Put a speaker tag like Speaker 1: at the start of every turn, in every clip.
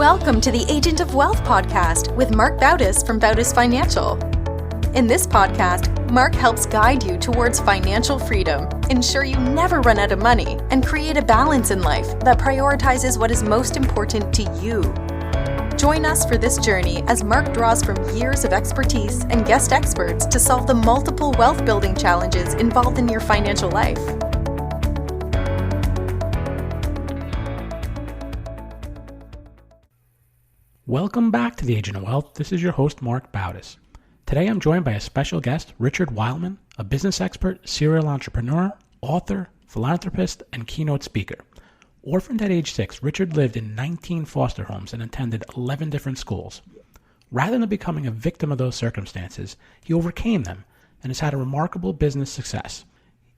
Speaker 1: Welcome to the Agent of Wealth podcast with Marc Bautis from Bautis Financial. In this podcast, Marc helps guide you towards financial freedom, ensure you never run out of money, and create a balance in life that prioritizes what is most important to you. Join us for this journey as Marc draws from years of expertise and guest experts to solve the multiple wealth building challenges involved in your financial life.
Speaker 2: Welcome back to the Agent of Wealth. This is your host, Marc Bautis. Today I'm joined by a special guest, Richard Weylman, a business expert, serial entrepreneur, author, philanthropist, and keynote speaker. Orphaned at age 6, Richard lived in 19 foster homes and attended 11 different schools. Rather than becoming a victim of those circumstances, he overcame them and has had a remarkable business success.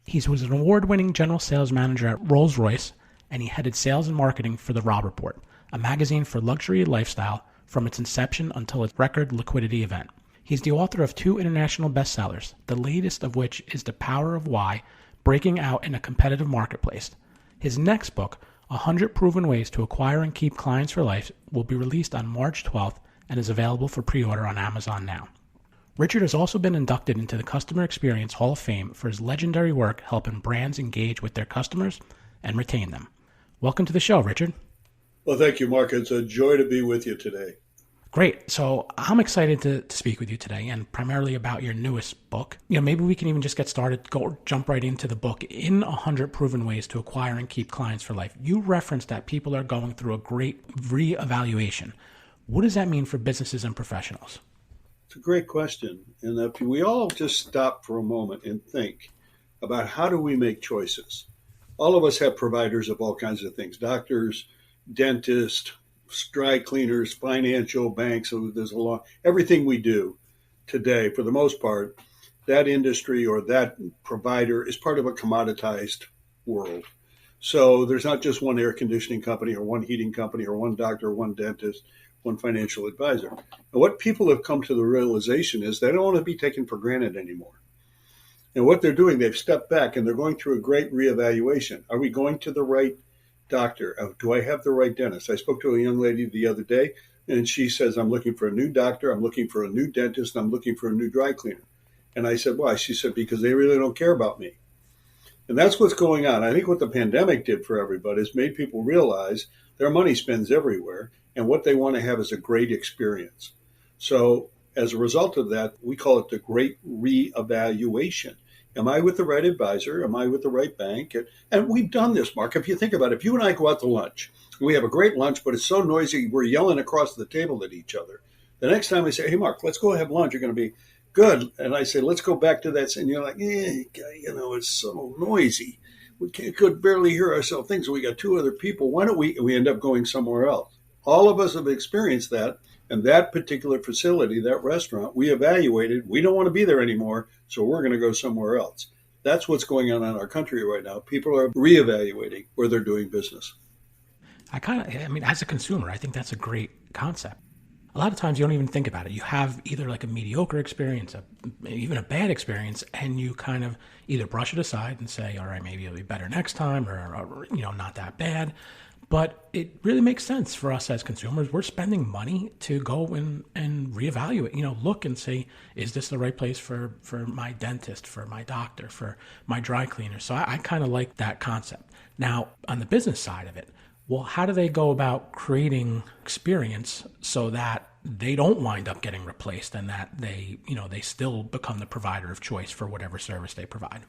Speaker 2: He was an award-winning general sales manager at Rolls-Royce, and he headed sales and marketing for The Robb Report, a magazine for luxury and lifestyle from its inception until its record liquidity event. He's the author of 2 international bestsellers, the latest of which is The Power of Why, Breaking Out in a Competitive Marketplace. His next book, 100 Proven Ways to Acquire and Keep Clients for Life, will be released on March 12th and is available for pre-order on Amazon now. Richard has also been inducted into the Customer Experience Hall of Fame for his legendary work helping brands engage with their customers and retain them. Welcome to the show, Richard.
Speaker 3: Well, thank you, Marc. It's a joy to be with you today.
Speaker 2: Great. So I'm excited to speak with you today, and primarily about your newest book. Maybe we can even just get started, jump right into the book. In 100 Proven Ways to Acquire and Keep Clients for Life, you referenced that people are going through a great reevaluation. What does that mean for businesses and professionals?
Speaker 3: It's a great question. And if we all just stop for a moment and think about how do we make choices. All of us have providers of all kinds of things, doctors, dentists, dry cleaners, financial banks. So there's everything we do today, for the most part, that industry or that provider is part of a commoditized world. So there's not just one air conditioning company or one heating company or one doctor, or one dentist, one financial advisor. And what people have come to the realization is they don't want to be taken for granted anymore. And what they're doing, they've stepped back and they're going through a great reevaluation. Are we going to the right doctor? Do I have the right dentist? I spoke to a young lady the other day, and she says, I'm looking for a new doctor, I'm looking for a new dentist, I'm looking for a new dry cleaner. And I said, why? She said, because they really don't care about me. And that's what's going on. I think what the pandemic did for everybody is made people realize their money spends everywhere, and what they want to have is a great experience. So as a result of that, we call it the great reevaluation. Am I with the right advisor? Am I with the right bank? And we've done this, Marc. If you think about it, if you and I go out to lunch, we have a great lunch, but it's so noisy, we're yelling across the table at each other. The next time I say, hey, Marc, let's go have lunch. You're going to be good. And I say, let's go back to that. And you're like, it's so noisy. We could barely hear ourselves think. So we got 2 other people. Why don't we end up going somewhere else? All of us have experienced that. And that particular facility, that restaurant, we evaluated. We don't want to be there anymore, so we're going to go somewhere else. That's what's going on in our country right now. People are reevaluating where they're doing business.
Speaker 2: As a consumer, I think that's a great concept. A lot of times you don't even think about it. You have either like a mediocre experience, even a bad experience, and you kind of either brush it aside and say, all right, maybe it'll be better next time, or not that bad. But it really makes sense for us as consumers. We're spending money to go and reevaluate, look and say, is this the right place for my dentist, for my doctor, for my dry cleaner? So I kind of like that concept. Now, on the business side of it, well, how do they go about creating experience so that they don't wind up getting replaced and that they still become the provider of choice for whatever service they provide?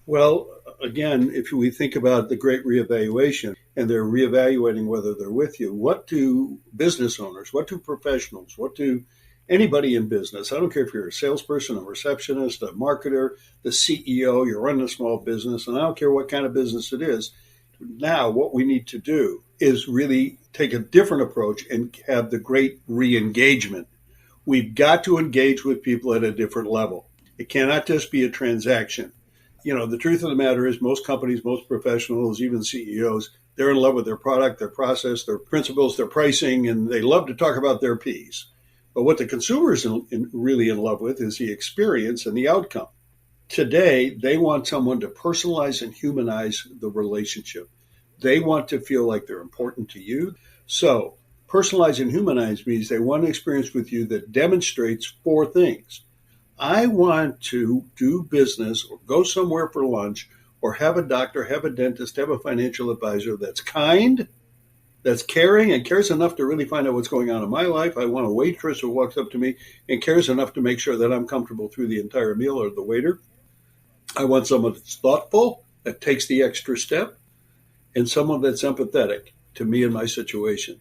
Speaker 3: Well, again, if we think about the great reevaluation and they're reevaluating whether they're with you, what do business owners, what do professionals, what do anybody in business, I don't care if you're a salesperson, a receptionist, a marketer, the CEO, you're running a small business, and I don't care what kind of business it is. Now, what we need to do is really take a different approach and have the great re-engagement. We've got to engage with people at a different level. It cannot just be a transaction. The truth of the matter is most companies, most professionals, even CEOs, they're in love with their product, their process, their principles, their pricing, and they love to talk about their P's. But what the consumer is really in love with is the experience and the outcome. Today, they want someone to personalize and humanize the relationship. They want to feel like they're important to you. So Personalize and humanize means they want an experience with you that demonstrates 4 things. I want to do business or go somewhere for lunch or have a doctor, have a dentist, have a financial advisor that's kind, that's caring and cares enough to really find out what's going on in my life. I want a waitress who walks up to me and cares enough to make sure that I'm comfortable through the entire meal, or the waiter. I want someone that's thoughtful, that takes the extra step, and someone that's empathetic to me and my situation.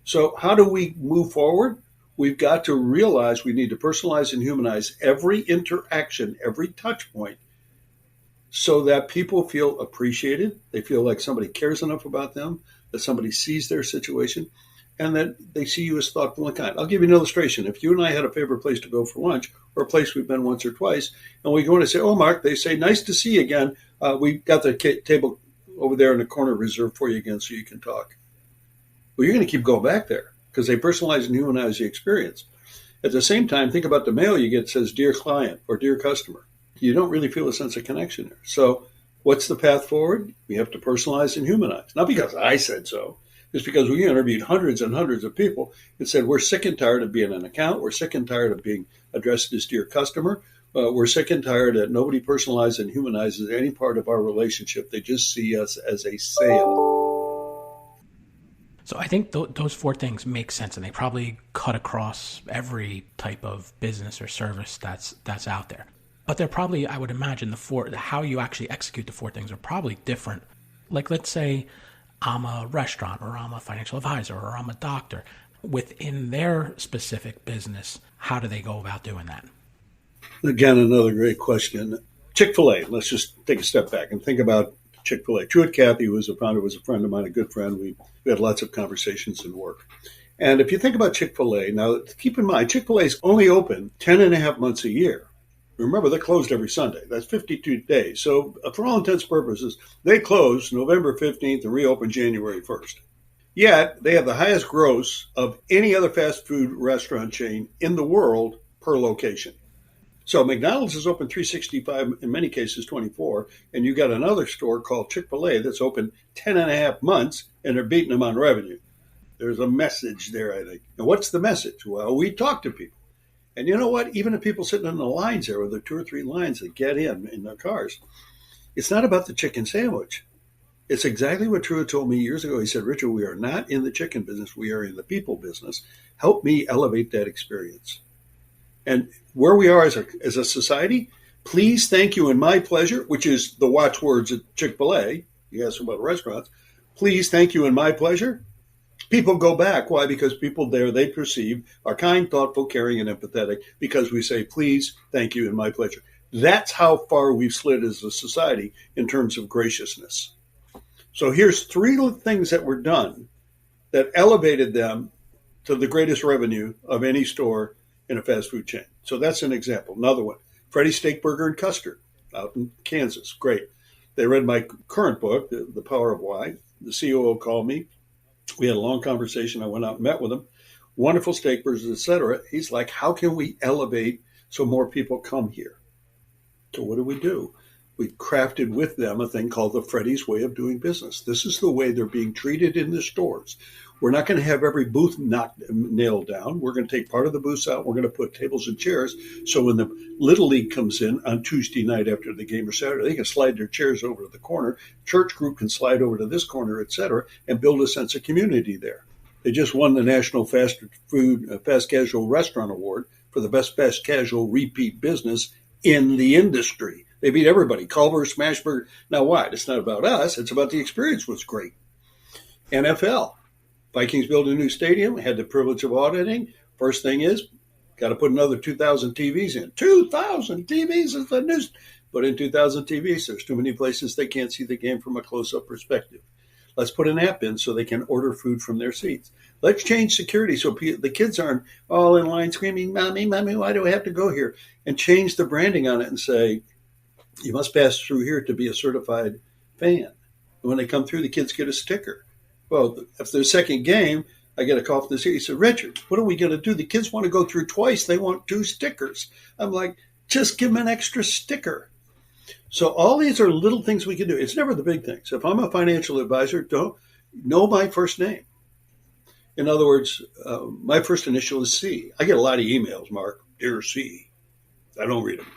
Speaker 3: So how do we move forward? We've got to realize we need to personalize and humanize every interaction, every touch point, so that people feel appreciated. They feel like somebody cares enough about them, that somebody sees their situation, and that they see you as thoughtful and kind. I'll give you an illustration. If you and I had a favorite place to go for lunch, or a place we've been once or twice, and we go in and say, "Oh, Mark," they say, "nice to see you again. We got the table over there in the corner reserved for you again so you can talk." Well, you're going to keep going back there because they personalize and humanize the experience. At the same time, think about the mail you get that says, "Dear client" or "Dear customer." You don't really feel a sense of connection there. So what's the path forward? We have to personalize and humanize. Not because I said so. It's because we interviewed hundreds and hundreds of people and said, we're sick and tired of being an account. We're sick and tired of being addressed as "dear customer." We're sick and tired that nobody personalizes and humanizes any part of our relationship. They just see us as a sale.
Speaker 2: So I think those 4 things make sense, and they probably cut across every type of business or service that's out there. But they're probably, I would imagine, how you actually execute the 4 things are probably different. Like, let's say I'm a restaurant, or I'm a financial advisor, or I'm a doctor. Within their specific business, how do they go about doing that?
Speaker 3: Again, another great question. Chick-fil-A, let's just take a step back and think about Chick-fil-A. Truett Cathy, who was the founder, was a friend of mine, a good friend. We had lots of conversations and work. And if you think about Chick-fil-A, now keep in mind, Chick-fil-A is only open 10 and a half months a year. Remember, they're closed every Sunday. That's 52 days. So for all intents and purposes, they close November 15th and reopen January 1st. Yet, they have the highest gross of any other fast food restaurant chain in the world per location. So McDonald's is open 365, in many cases 24, and you got another store called Chick-fil-A that's open 10 and a half months, and they're beating them on revenue. There's a message there, I think. And what's the message? Well, we talk to people. And you know what? Even the people sitting in the lines there, with the 2 or 3 lines that get in their cars, it's not about the chicken sandwich. It's exactly what Truett told me years ago. He said, "Richard, we are not in the chicken business. We are in the people business. Help me elevate that experience." And where we are as a society, please, thank you, and my pleasure, which is the watchwords at Chick-fil-A. You ask about restaurants. Please, thank you, and my pleasure. People go back. Why? Because people there, they perceive, are kind, thoughtful, caring, and empathetic, because we say, please, thank you, and my pleasure. That's how far we've slid as a society in terms of graciousness. So here's 3 things that were done that elevated them to the greatest revenue of any store in a fast food chain. So that's an example. Another one, Freddy's Steak Burger and Custard out in Kansas. Great. They read my current book, The Power of Why. The COO called me. We had a long conversation. I went out and met with him. Wonderful steak burgers, etc. He's like, how can we elevate so more people come here? So what do? We crafted with them a thing called the Freddy's way of doing business. This is the way they're being treated in the stores. We're not going to have every booth nailed down. We're going to take part of the booths out. We're going to put tables and chairs. So when the Little League comes in on Tuesday night after the game or Saturday, they can slide their chairs over to the corner. Church group can slide over to this corner, et cetera, and build a sense of community there. They just won the National Fast Casual Restaurant Award for the best fast casual repeat business in the industry. They beat everybody. Culver, Smashburger. Now what? It's not about us. It's about the experience was great. NFL. Vikings built a new stadium. Had the privilege of auditing. First thing is, got to put another 2,000 TVs in. 2,000 TVs is the news. Put in 2,000 TVs. There's too many places they can't see the game from a close-up perspective. Let's put an app in so they can order food from their seats. Let's change security so the kids aren't all in line screaming, "Mommy, Mommy, why do I have to go here?" And change the branding on it and say, you must pass through here to be a certified fan. And when they come through, the kids get a sticker. Well, after the second game, I get a call from the city. He said, "Richard, what are we going to do? The kids want to go through twice. They want 2 stickers." I'm like, just give them an extra sticker. So all these are little things we can do. It's never the big things. If I'm a financial advisor, don't know my first name. In other words, my first initial is C. I get a lot of emails, Mark, dear C. I don't read them.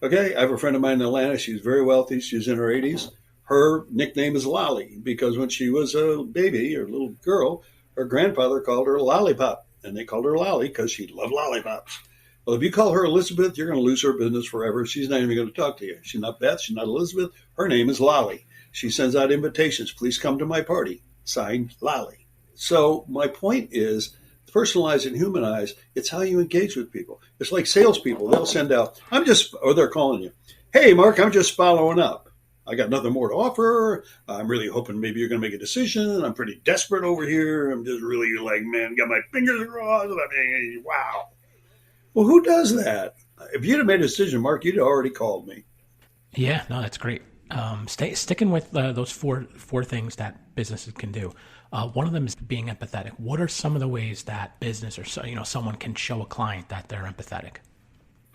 Speaker 3: Okay, I have a friend of mine in Atlanta. She's very wealthy. She's in her 80s. Her nickname is Lolly because when she was a baby or a little girl, her grandfather called her Lollipop, and they called her Lolly because she loved lollipops. Well, if you call her Elizabeth, you're going to lose her business forever. She's not even going to talk to you. She's not Beth. She's not Elizabeth. Her name is Lolly. She sends out invitations. Please come to my party. Signed, Lolly. So my point is, personalized and humanized, it's how you engage with people. It's like salespeople. They'll send out, or they're calling you, hey, Mark, I'm just following up. I got nothing more to offer. I'm really hoping maybe you're going to make a decision. I'm pretty desperate over here. I'm just really like, man, got my fingers crossed. I mean, wow. Well, who does that? If you'd have made a decision, Mark, you'd have already called me.
Speaker 2: Yeah, no, that's great. Sticking with those four things that businesses can do. One of them is being empathetic. What are some of the ways that business or someone can show a client that they're empathetic?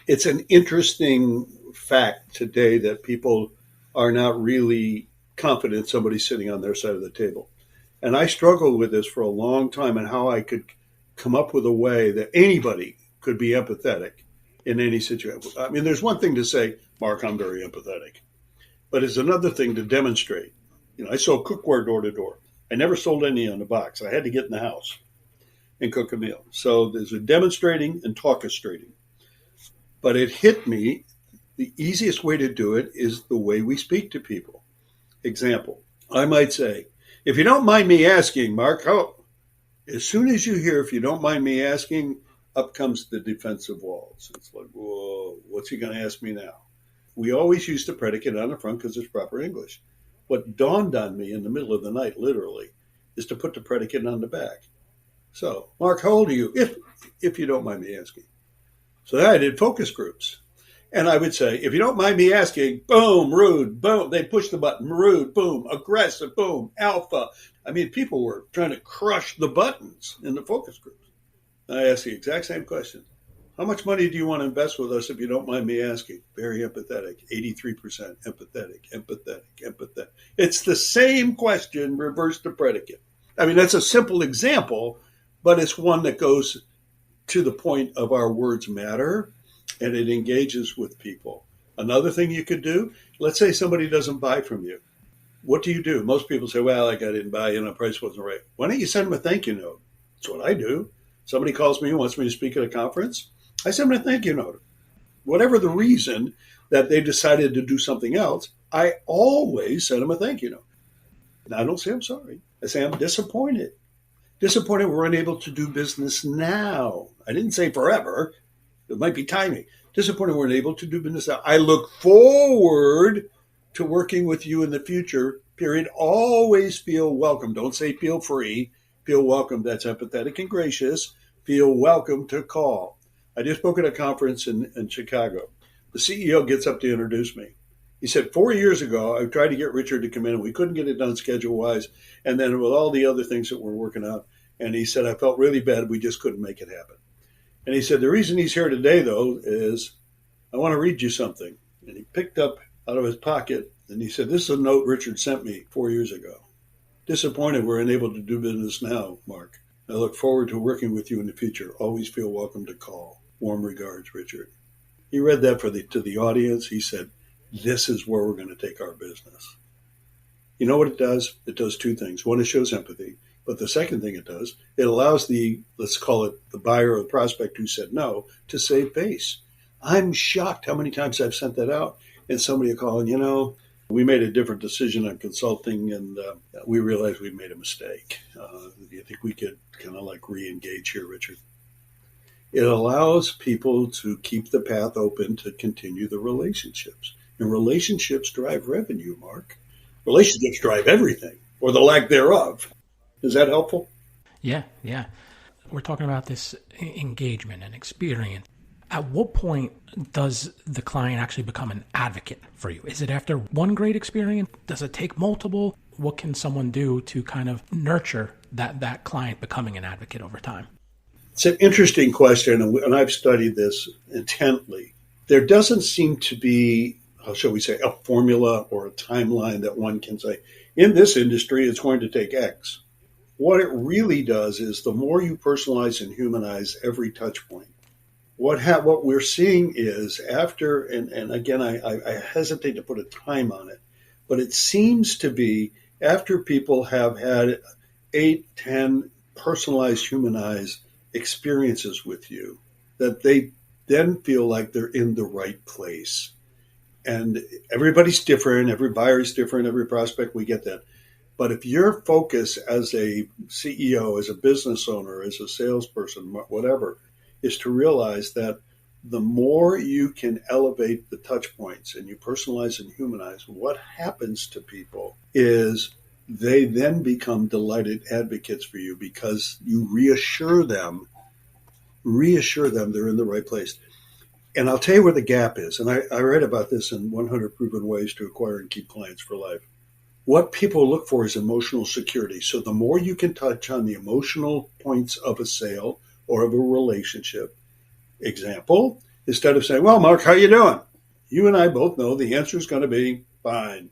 Speaker 3: It's an interesting fact today that people are not really confident somebody's sitting on their side of the table. And I struggled with this for a long time and how I could come up with a way that anybody could be empathetic in any situation. I mean, there's one thing to say, Mark, I'm very empathetic. But it's another thing to demonstrate. I sold cookware door to door. I never sold any on the box. I had to get in the house and cook a meal. So there's a demonstrating and talkastrating. But it hit me, the easiest way to do it is the way we speak to people. Example, I might say, if you don't mind me asking, Mark, as soon as you hear, if you don't mind me asking, up comes the defensive walls. It's like, whoa, what's he going to ask me now? We always use the predicate on the front because it's proper English. What dawned on me in the middle of the night, literally, is to put the predicate on the back. So, Mark, how old are you? If you don't mind me asking. So then I did focus groups. And I would say, if you don't mind me asking, boom, rude, boom. They push the button, rude, boom, aggressive, boom, alpha. I mean, people were trying to crush the buttons in the focus groups. I asked the exact same question. How much money do you want to invest with us if you don't mind me asking? Very empathetic, 83% empathetic. It's the same question, reverse the predicate. I mean, that's a simple example, but it's one that goes to the point of our words matter, and it engages with people. Another thing you could do, let's say somebody doesn't buy from you. What do? Most people say, well, I didn't buy, the price wasn't right. Why don't you send them a thank you note? That's what I do. Somebody calls me and wants me to speak at a conference. I send them a thank you note. Whatever the reason that they decided to do something else, I always send them a thank you note. Now, I don't say I'm sorry. I say I'm disappointed. Disappointed we're unable to do business now. I didn't say forever. It might be timing. Disappointed we're unable to do business now. I look forward to working with you in the future, period. Always feel welcome. Don't say feel free. Feel welcome. That's empathetic and gracious. Feel welcome to call. I just spoke at a conference in Chicago. The CEO gets up to introduce me. He said, 4 years ago, I tried to get Richard to come in, and we couldn't get it done schedule-wise, and then with all the other things that we're working on. And he said, I felt really bad. We just couldn't make it happen. And he said, the reason he's here today, though, is I want to read you something. And he picked up out of his pocket, and he said, this is a note Richard sent me 4 years ago. Disappointed we're unable to do business now, Mark. I look forward to working with you in the future. Always feel welcome to call. Warm regards, Richard. He read that to the audience. He said, this is where we're going to take our business. You know what it does? It does two things. One, it shows empathy. But the second thing it does, it allows let's call it the buyer or the prospect who said no, to save face. I'm shocked how many times I've sent that out. And somebody will call and, we made a different decision on consulting, and we realized we made a mistake. Do you think we could kind of like re-engage here, Richard? It allows people to keep the path open to continue the relationships. And relationships drive revenue, Mark. Relationships drive everything, or the lack thereof. Is that helpful?
Speaker 2: Yeah. We're talking about this engagement and experience. At what point does the client actually become an advocate for you? Is it after one great experience? Does it take multiple? What can someone do to kind of nurture that client becoming an advocate over time?
Speaker 3: It's an interesting question, and I've studied this intently. There doesn't seem to be, how shall we say, a formula or a timeline that one can say, in this industry, it's going to take X. What it really does is the more you personalize and humanize every touch point, what we're seeing is after, and again, I hesitate to put a time on it, but it seems to be after people have had 8, 10 personalized, humanized experiences with you, that they then feel like they're in the right place. And everybody's different, every buyer is different, every prospect, we get that. But if your focus as a CEO, as a business owner, as a salesperson, whatever, is to realize that the more you can elevate the touch points and you personalize and humanize, what happens to people is they then become delighted advocates for you because you reassure them they're in the right place. And I'll tell you where the gap is. And I read about this in 100 Proven Ways to Acquire and Keep Clients for Life. What people look for is emotional security. So the more you can touch on the emotional points of a sale or of a relationship. Example, instead of saying, well, Mark, how you doing? You and I both know the answer is going to be fine.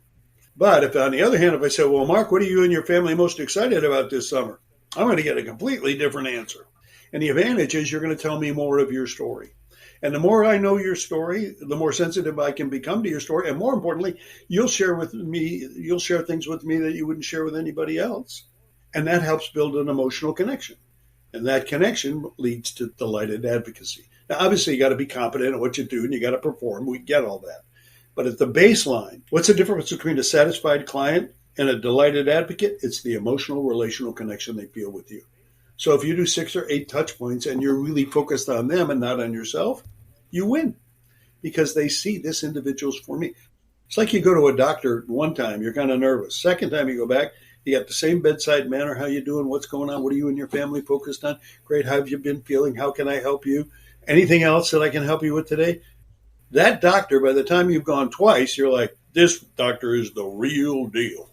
Speaker 3: But if on the other hand, if I say, well, Mark, what are you and your family most excited about this summer? I'm going to get a completely different answer. And the advantage is you're going to tell me more of your story. And the more I know your story, the more sensitive I can become to your story. And more importantly, you'll share things with me that you wouldn't share with anybody else. And that helps build an emotional connection. And that connection leads to delighted advocacy. Now, obviously, you got to be competent at what you do and you got to perform. We get all that. But at the baseline, what's the difference between a satisfied client and a delighted advocate? It's the emotional, relational connection they feel with you. So if you do 6 or 8 touch points and you're really focused on them and not on yourself, you win because they see this individual's for me. It's like you go to a doctor one time, you're kind of nervous. Second time you go back, you got the same bedside manner. How you doing? What's going on? What are you and your family focused on? Great. How have you been feeling? How can I help you? Anything else that I can help you with today? That doctor, by the time you've gone twice, you're like, this doctor is the real deal.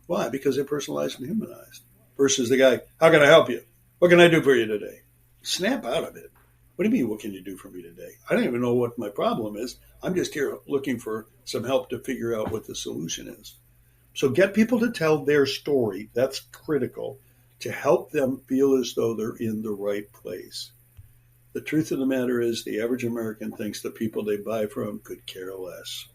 Speaker 3: Why? Because they're personalized and humanized. Versus the guy, how can I help you? What can I do for you today? Snap out of it. What do you mean, what can you do for me today? I don't even know what my problem is. I'm just here looking for some help to figure out what the solution is. So get people to tell their story. That's critical to help them feel as though they're in the right place. The truth of the matter is the average American thinks the people they buy from could care less.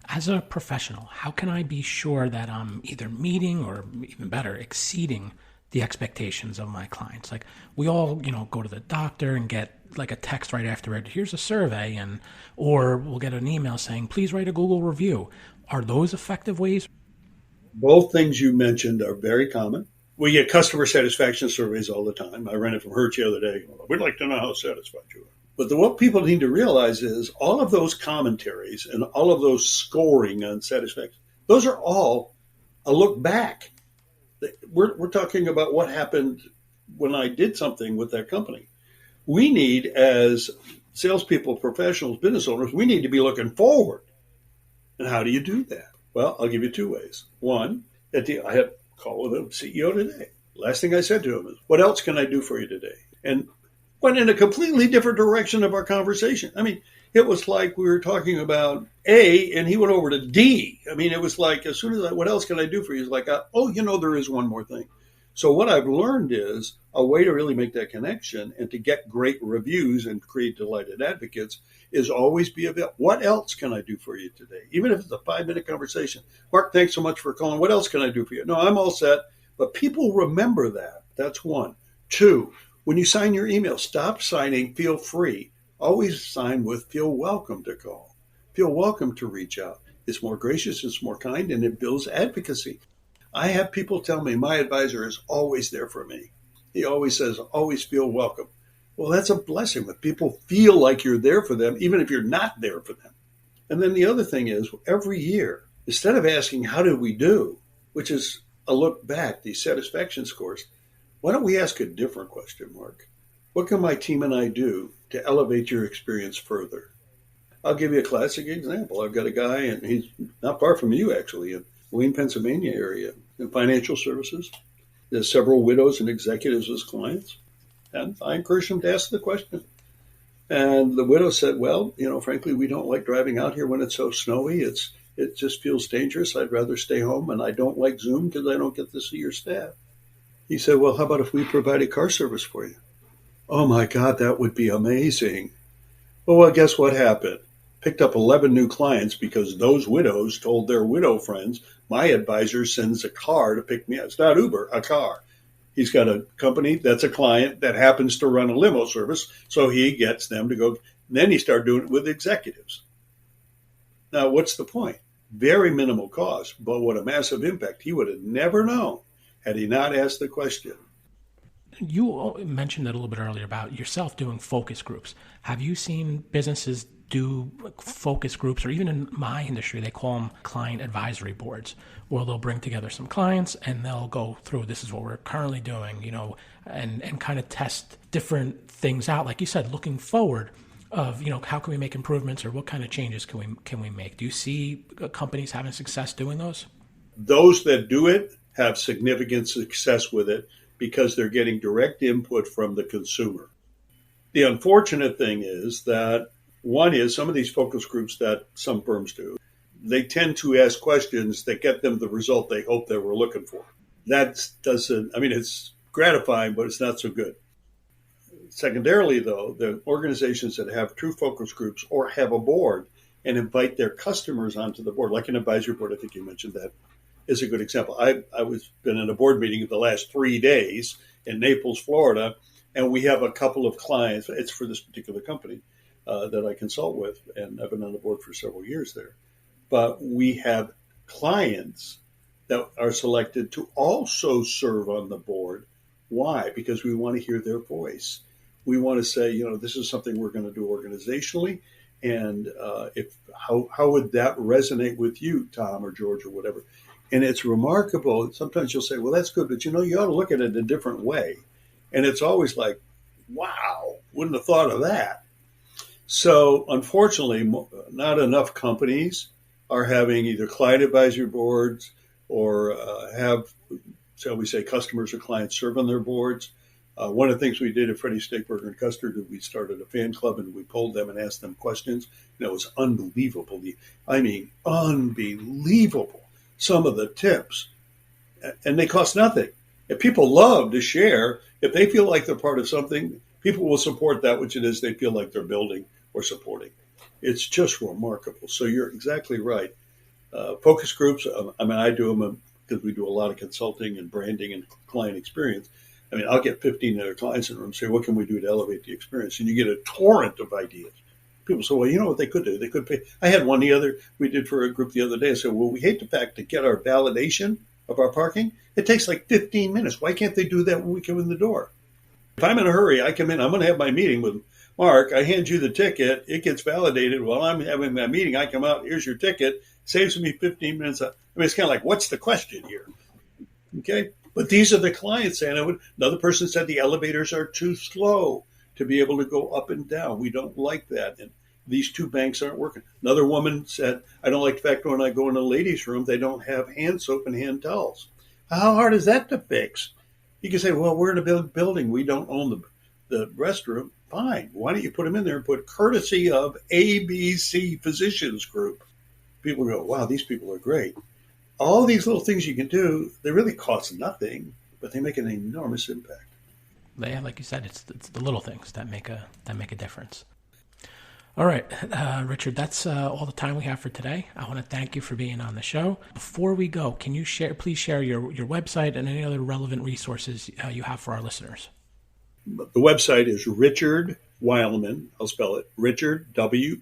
Speaker 2: As a professional, how can I be sure that I'm either meeting or even better, exceeding the expectations of my clients? Like we all, go to the doctor and get like a text right after it. Here's a survey, or we'll get an email saying, please write a Google review. Are those effective ways?
Speaker 3: Both things you mentioned are very common. We get customer satisfaction surveys all the time. I ran it from Hertz the other day. We'd like to know how satisfied you are. But what people need to realize is all of those commentaries and all of those scoring on satisfaction, those are all a look back. We're talking about what happened when I did something with that company. We need, as salespeople, professionals, business owners, we need to be looking forward. And how do you do that? Well, I'll give you 2 ways. One, I had a call with a CEO today. Last thing I said to him is, what else can I do for you today? And went in a completely different direction of our conversation. I mean, it was like we were talking about A, and he went over to D. I mean, it was like, as soon as what else can I do for you? He's like, there is one more thing. So what I've learned is a way to really make that connection and to get great reviews and create delighted advocates is always be available. What else can I do for you today? Even if it's a 5-minute conversation. Mark, thanks so much for calling. What else can I do for you? No, I'm all set. But people remember that. That's one. 2, when you sign your email, stop signing feel free. Always sign with feel welcome to call. Feel welcome to reach out. It's more gracious, it's more kind, and it builds advocacy. I have people tell me my advisor is always there for me. He always says, always feel welcome. Well, that's a blessing when people feel like you're there for them, even if you're not there for them. And then the other thing is, every year, instead of asking, how did we do, which is a look back, these satisfaction scores, why don't we ask a different question, Mark? What can my team and I do to elevate your experience further? I'll give you a classic example. I've got a guy, and he's not far from you, actually, in Wayne, Pennsylvania area, in financial services. There's several widows and executives as clients. And I encouraged him to ask the question. And the widow said, well, frankly, we don't like driving out here when it's so snowy. It just feels dangerous. I'd rather stay home, and I don't like Zoom because I don't get to see your staff. He said, well, how about if we provided car service for you? Oh my God, that would be amazing. Well, guess what happened? Picked up 11 new clients because those widows told their widow friends, my advisor sends a car to pick me up. It's not Uber, a car. He's got a company that's a client that happens to run a limo service, so he gets them to go. And then he started doing it with executives. Now, what's the point? Very minimal cost, but what a massive impact. He would have never known had he not asked the question.
Speaker 2: You mentioned it a little bit earlier about yourself doing focus groups. Have you seen businesses do focus groups, or even in my industry, they call them client advisory boards, where they'll bring together some clients and they'll go through, this is what we're currently doing, and kind of test different things out. Like you said, looking forward of, how can we make improvements, or what kind of changes can we make? Do you see companies having success doing those?
Speaker 3: Those that do it have significant success with it because they're getting direct input from the consumer. The unfortunate thing is that one is some of these focus groups that some firms do, they tend to ask questions that get them the result they hope they were looking for. That doesn't, it's gratifying, but it's not so good. Secondarily, though, the organizations that have true focus groups or have a board and invite their customers onto the board, like an advisory board, I think you mentioned that, is a good example. I was been in a board meeting the last 3 days in Naples, Florida, and we have a couple of clients. It's for this particular company that I consult with, and I've been on the board for several years there. But we have clients that are selected to also serve on the board. Why? Because we want to hear their voice. We want to say, this is something we're going to do organizationally, and how would that resonate with you, Tom or George or whatever? And it's remarkable. Sometimes you'll say, well, that's good, but you ought to look at it a different way. And it's always like, wow, wouldn't have thought of that. So unfortunately, not enough companies are having either client advisory boards or have, shall we say, customers or clients serve on their boards. One of the things we did at Freddie Steakburger and Custard, we started a fan club and we polled them and asked them questions. And it was unbelievable. Unbelievable. Some of the tips, and they cost nothing. If people love to share, if they feel like they're part of something, people will support that which it is they feel like they're building or supporting. It's just remarkable. So you're exactly right. Focus groups, I do them because we do a lot of consulting and branding and client experience. I'll get 15 other clients in the room and say, what can we do to elevate the experience? And you get a torrent of ideas. People say, well, you know what they could do? They could pay. I had one we did for a group the other day. I said, well, we hate the fact to get our validation of our parking. It takes like 15 minutes. Why can't they do that when we come in the door? If I'm in a hurry, I come in, I'm going to have my meeting with Mark. I hand you the ticket. It gets validated. While I'm having my meeting, I come out, here's your ticket. Saves me 15 minutes. It's kind of like, what's the question here? Okay. But these are the clients saying, another person said the elevators are too slow to be able to go up and down. We don't like that. And these two banks aren't working. Another woman said, I don't like the fact when I go in a ladies' room, they don't have hand soap and hand towels. How hard is that to fix? You can say, well, we're in a building. We don't own the restroom. Fine. Why don't you put them in there and put courtesy of ABC Physicians Group? People go, wow, these people are great. All these little things you can do, they really cost nothing, but they make an enormous impact.
Speaker 2: Yeah, like you said, it's the little things that make a difference. All right, Richard, that's all the time we have for today. I want to thank you for being on the show. Before we go, can you please share your website and any other relevant resources you have for our listeners?
Speaker 3: The website is Richard Weylman. I'll spell it Richard, WEYLMAN.com.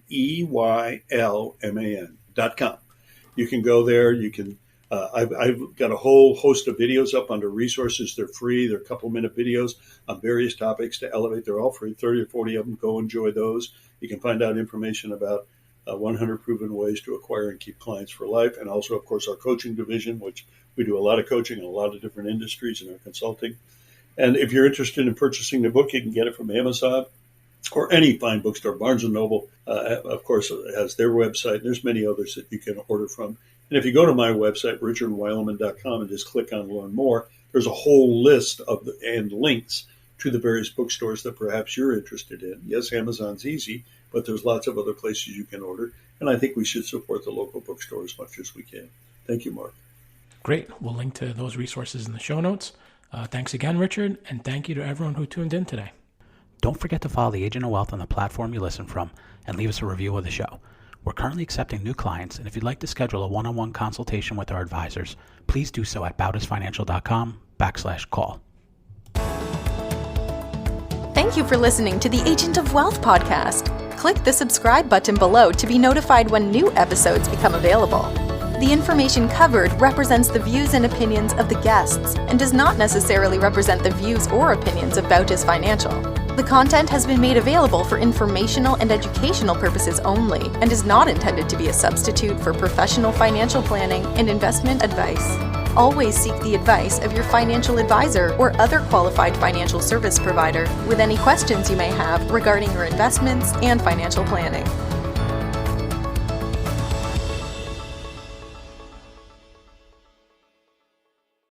Speaker 3: You can go there. You can. I've got a whole host of videos up under resources. They're free. They're a couple-minute videos on various topics to elevate. They're all free, 30 or 40 of them. Go enjoy those. You can find out information about 100 proven ways to acquire and keep clients for life. And also, of course, our coaching division, which we do a lot of coaching in a lot of different industries in our consulting. And if you're interested in purchasing the book, you can get it from Amazon or any fine bookstore. Barnes & Noble, of course, has their website. There's many others that you can order from. And if you go to my website, richardweylman.com, and just click on Learn More, there's a whole list and links to the various bookstores that perhaps you're interested in. Yes, Amazon's easy, but there's lots of other places you can order. And I think we should support the local bookstore as much as we can. Thank you, Mark.
Speaker 2: Great. We'll link to those resources in the show notes. Thanks again, Richard, and thank you to everyone who tuned in today. Don't forget to follow the Agent of Wealth on the platform you listen from and leave us a review of the show. We're currently accepting new clients, and if you'd like to schedule a one-on-one consultation with our advisors, please do so at bautisfinancial.com/call.
Speaker 1: Thank you for listening to the Agent of Wealth podcast. Click the subscribe button below to be notified when new episodes become available. The information covered represents the views and opinions of the guests and does not necessarily represent the views or opinions of Bautis Financial. The content has been made available for informational and educational purposes only and is not intended to be a substitute for professional financial planning and investment advice. Always seek the advice of your financial advisor or other qualified financial service provider with any questions you may have regarding your investments and financial planning.